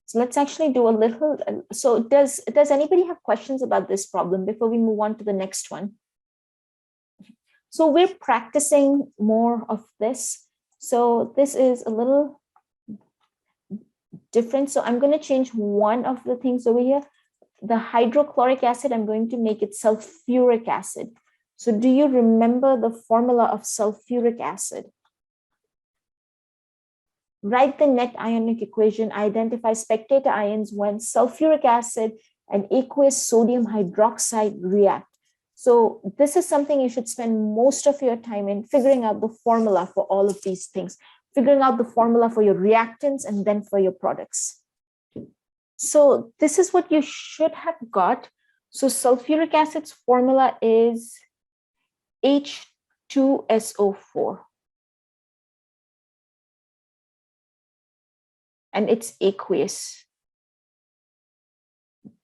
So let's actually do a little. So does anybody have questions about this problem before we move on to the next one? So we're practicing more of this. So this is a little different. So I'm going to change one of the things over here. The hydrochloric acid, I'm going to make it sulfuric acid. So do you remember the formula of sulfuric acid? Write the net ionic equation, identify spectator ions when sulfuric acid and aqueous sodium hydroxide react. So this is something you should spend most of your time in, figuring out the formula for all of these things, figuring out the formula for your reactants and then for your products. So this is what you should have got. So sulfuric acid's formula is H2SO4. And it's aqueous.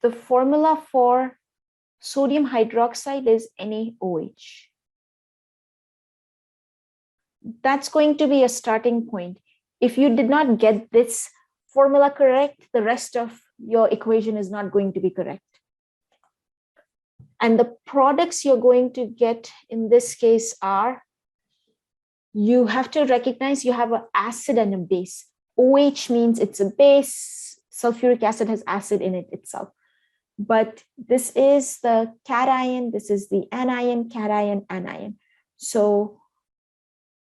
The formula for sodium hydroxide is NaOH. That's going to be a starting point. If you did not get this formula correct, the rest of your equation is not going to be correct. And the products you're going to get in this case are, you have to recognize you have an acid and a base. OH means it's a base. Sulfuric acid has acid in it itself. But this is the cation, this is the anion, cation, anion. So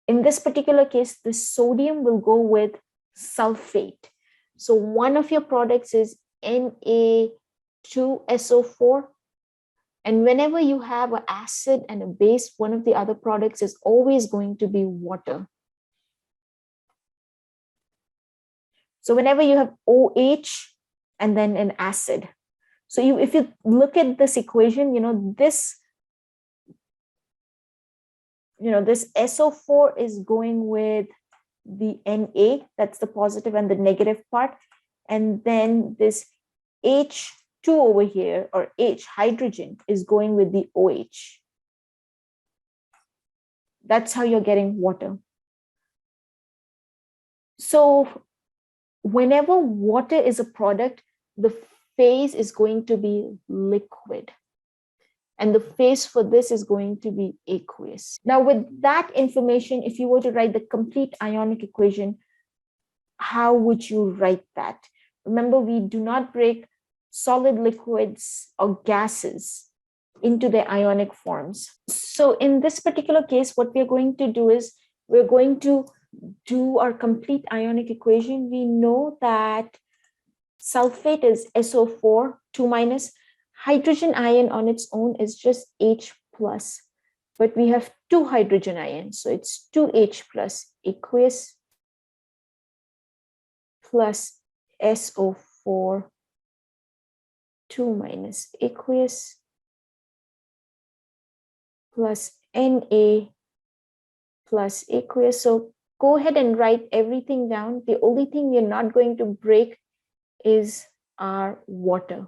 in this particular case, the sodium will go with sulfate. So one of your products is Na2SO4. And whenever you have an acid and a base, one of the other products is always going to be water. So whenever you have OH and then an acid. So if you look at this equation, this SO4 is going with the Na, that's the positive and the negative part. And then this H2 over here, or H, hydrogen, is going with the OH. That's how you're getting water. So whenever water is a product, the phase is going to be liquid. And the phase for this is going to be aqueous. Now, with that information, if you were to write the complete ionic equation, how would you write that? Remember, we do not break solid liquids or gases into their ionic forms. So in this particular case, what we're going to do is we're going to do our complete ionic equation. We know that sulfate is SO4, 2-. Hydrogen ion on its own is just H+, but we have 2 hydrogen ions, so it's 2H plus aqueous plus SO4, 2- aqueous plus Na plus aqueous. So go ahead and write everything down. The only thing we're not going to break is our water.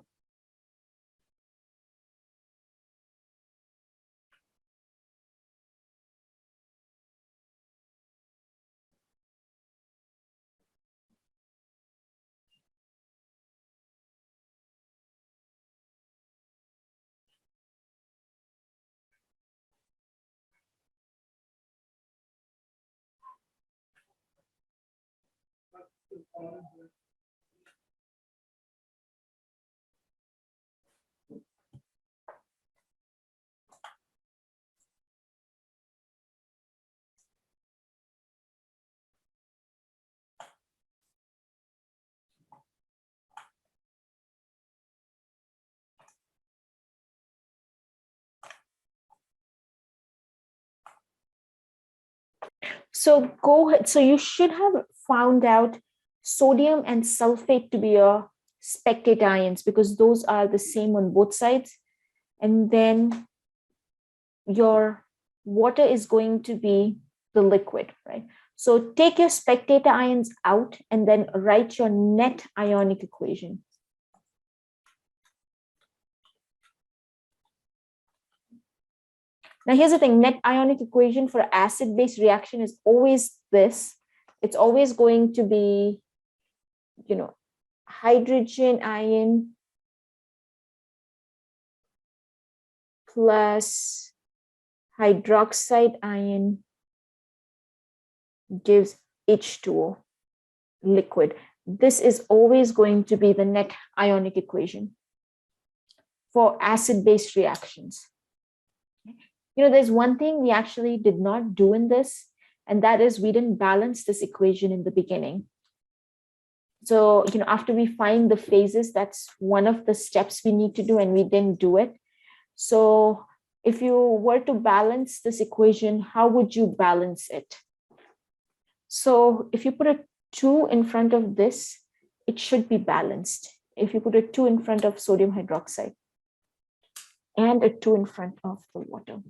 So go ahead. So you should have found out sodium and sulfate to be your spectator ions, because those are the same on both sides. And then your water is going to be the liquid, right? So take your spectator ions out and then write your net ionic equation. Now, here's the thing, net ionic equation for acid-base reaction is always this. It's always going to be, hydrogen ion plus hydroxide ion gives H2O, liquid. This is always going to be the net ionic equation for acid-base reactions. There's one thing we actually did not do in this, and that is we didn't balance this equation in the beginning. So, after we find the phases, that's one of the steps we need to do, and we didn't do it. So if you were to balance this equation, how would you balance it? So if you put a 2 in front of this, it should be balanced. If you put a 2 in front of sodium hydroxide and a 2 in front of the water.